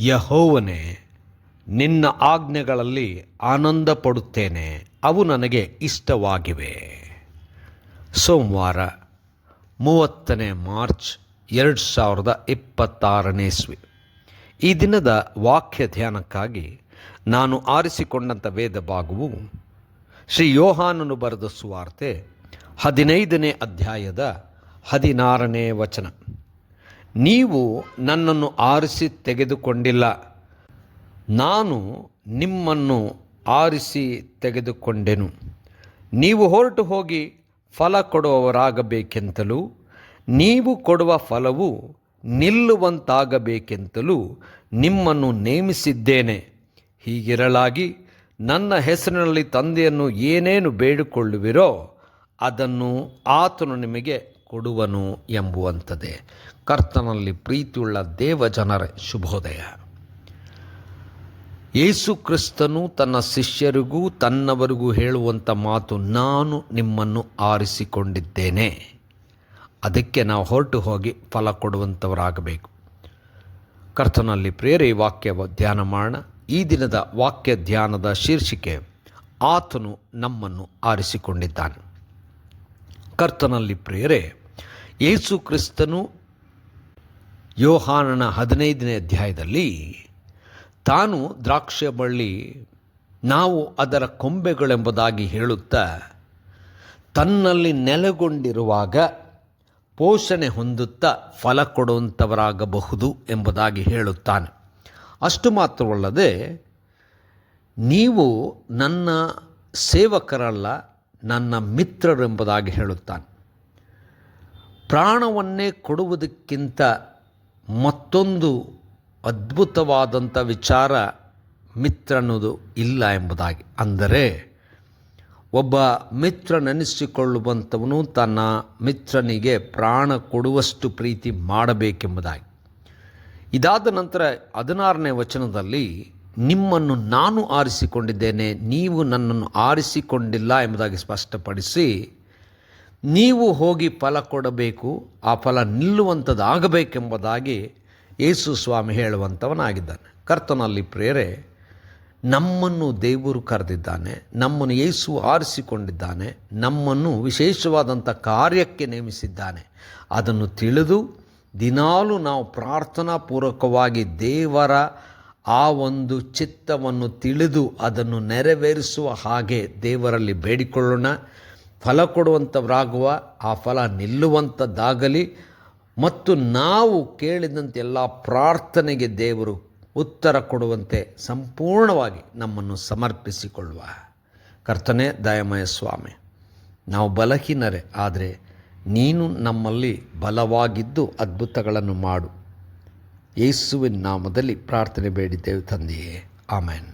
ಯೆಹೋವನೇ, ನಿನ್ನ ಆಜ್ಞೆಗಳಲ್ಲಿ ಆನಂದ ಪಡುತ್ತೇನೆ, ಅವು ನನಗೆ ಇಷ್ಟವಾಗಿವೆ. ಸೋಮವಾರ 30ನೇ ಮಾರ್ಚ್ 2026 ಈ ದಿನದ ವಾಕ್ಯ ಧ್ಯಾನಕ್ಕಾಗಿ ನಾನು ಆರಿಸಿಕೊಂಡಂಥ ವೇದ ಭಾಗವು ಶ್ರೀ ಯೋಹಾನನು ಬರೆದ ಸುವಾರ್ತೆ 15ನೇ ಅಧ್ಯಾಯದ 16ನೇ ವಚನ. ನೀವು ನನ್ನನ್ನು ಆರಿಸಿ ತೆಗೆದುಕೊಂಡಿಲ್ಲ, ನಾನು ನಿಮ್ಮನ್ನು ಆರಿಸಿ ತೆಗೆದುಕೊಂಡೆನು. ನೀವು ಹೊರಟು ಹೋಗಿ ಫಲ ಕೊಡುವವರಾಗಬೇಕೆಂತಲೂ ನೀವು ಕೊಡುವ ಫಲವು ನಿಲ್ಲುವಂತಾಗಬೇಕೆಂತಲೂ ನಿಮ್ಮನ್ನು ನೇಮಿಸಿದ್ದೇನೆ. ಹೀಗಿರಲಾಗಿ ನನ್ನ ಹೆಸರಿನಲ್ಲಿ ತಂದೆಯನ್ನು ಏನೇನು ಬೇಡಿಕೊಳ್ಳುವಿರೋ ಅದನ್ನು ಆತನು ನಿಮಗೆ ಕೊಡುವನು ಎಂಬುವಂಥದ್ದೇ. ಕರ್ತನಲ್ಲಿ ಪ್ರೀತಿಯುಳ್ಳ ದೇವಜನರ ಶುಭೋದಯ. ಯೇಸು ಕ್ರಿಸ್ತನು ತನ್ನ ಶಿಷ್ಯರಿಗೂ ತನ್ನವರಿಗೂ ಹೇಳುವಂಥ ಮಾತು, ನಾನು ನಿಮ್ಮನ್ನು ಆರಿಸಿಕೊಂಡಿದ್ದೇನೆ. ಅದಕ್ಕೆ ನಾವು ಹೊರಟು ಹೋಗಿ ಫಲ ಕೊಡುವಂಥವರಾಗಬೇಕು. ಕರ್ತನಲ್ಲಿ ಪ್ರೇರೆ ವಾಕ್ಯ ಧ್ಯಾನ ಮಾಡೋಣ. ಈ ದಿನದ ವಾಕ್ಯ ಧ್ಯಾನದ ಶೀರ್ಷಿಕೆ, ಆತನು ನಮ್ಮನ್ನು ಆರಿಸಿಕೊಂಡಿದ್ದಾನೆ. ಕರ್ತನಲ್ಲಿ ಪ್ರೇರೆ, ಯೇಸು ಕ್ರಿಸ್ತನು ಯೋಹಾನನ 15ನೇ ಅಧ್ಯಾಯದಲ್ಲಿ ತಾನು ದ್ರಾಕ್ಷಿ ಬಳ್ಳಿ, ನಾವು ಅದರ ಕೊಂಬೆಗಳೆಂಬುದಾಗಿ ಹೇಳುತ್ತಾ ತನ್ನಲ್ಲಿ ನೆಲೆಗೊಂಡಿರುವಾಗ ಪೋಷಣೆ ಹೊಂದುತ್ತಾ ಫಲ ಕೊಡುವಂಥವರಾಗಬಹುದು ಎಂಬುದಾಗಿ ಹೇಳುತ್ತಾನೆ. ಅಷ್ಟು ಮಾತ್ರವಲ್ಲದೆ, ನೀವು ನನ್ನ ಸೇವಕರಲ್ಲ, ನನ್ನ ಮಿತ್ರರೆಂಬುದಾಗಿ ಹೇಳುತ್ತಾನೆ. ಪ್ರಾಣವನ್ನೇ ಕೊಡುವುದಕ್ಕಿಂತ ಮತ್ತೊಂದು ಅದ್ಭುತವಾದಂಥ ವಿಚಾರ ಮಿತ್ರನದು ಇಲ್ಲ ಎಂಬುದಾಗಿ. ಅಂದರೆ ಒಬ್ಬ ಮಿತ್ರನೆನಿಸಿಕೊಳ್ಳುವಂಥವನು ತನ್ನ ಮಿತ್ರನಿಗೆ ಪ್ರಾಣ ಕೊಡುವಷ್ಟು ಪ್ರೀತಿ ಮಾಡಬೇಕೆಂಬುದಾಗಿ. ಇದಾದ ನಂತರ 16ನೇ ವಚನದಲ್ಲಿ, ನಿಮ್ಮನ್ನು ನಾನು ಆರಿಸಿಕೊಂಡಿದ್ದೇನೆ, ನೀವು ನನ್ನನ್ನು ಆರಿಸಿಕೊಂಡಿಲ್ಲ ಎಂಬುದಾಗಿ ಸ್ಪಷ್ಟಪಡಿಸಿ, ನೀವು ಹೋಗಿ ಫಲ ಕೊಡಬೇಕು, ಆ ಫಲ ನಿಲ್ಲುವಂಥದ್ದಾಗಬೇಕೆಂಬುದಾಗಿ ಯೇಸು ಸ್ವಾಮಿ ಹೇಳುವಂಥವನಾಗಿದ್ದಾನೆ. ಕರ್ತನಲ್ಲಿ ಪ್ರೇರೆ, ನಮ್ಮನ್ನು ದೇವರು ಕರೆದಿದ್ದಾನೆ, ನಮ್ಮನ್ನು ಯೇಸು ಆರಿಸಿಕೊಂಡಿದ್ದಾನೆ, ನಮ್ಮನ್ನು ವಿಶೇಷವಾದಂಥ ಕಾರ್ಯಕ್ಕೆ ನೇಮಿಸಿದ್ದಾನೆ. ಅದನ್ನು ತಿಳಿದು ದಿನಾಲೂ ನಾವು ಪ್ರಾರ್ಥನಾಪೂರ್ವಕವಾಗಿ ದೇವರ ಆ ಒಂದು ಚಿತ್ತವನ್ನು ತಿಳಿದು ಅದನ್ನು ನೆರವೇರಿಸುವ ಹಾಗೆ ದೇವರಲ್ಲಿ ಬೇಡಿಕೊಳ್ಳೋಣ. ಫಲ ಕೊಡುವಂಥವರಾಗುವ, ಆ ಫಲ ನಿಲ್ಲುವಂಥದ್ದಾಗಲಿ, ಮತ್ತು ನಾವು ಕೇಳಿದಂತೆ ಎಲ್ಲ ಪ್ರಾರ್ಥನೆಗೆ ದೇವರು ಉತ್ತರ ಕೊಡುವಂತೆ ಸಂಪೂರ್ಣವಾಗಿ ನಮ್ಮನ್ನು ಸಮರ್ಪಿಸಿಕೊಳ್ಳುವ. ಕರ್ತನೇ ದಯಾಮಯ ಸ್ವಾಮಿ, ನಾವು ಬಲಹೀನರೇ, ಆದರೆ ನೀನು ನಮ್ಮಲ್ಲಿ ಬಲವಾಗಿದ್ದು ಅದ್ಭುತಗಳನ್ನು ಮಾಡು. ಯೇಸುವಿನ ನಾಮದಲ್ಲಿ ಪ್ರಾರ್ಥನೆ ಬೇಡಿದ್ದೇವೆ ತಂದೆಯೇ, ಆಮೆನ್.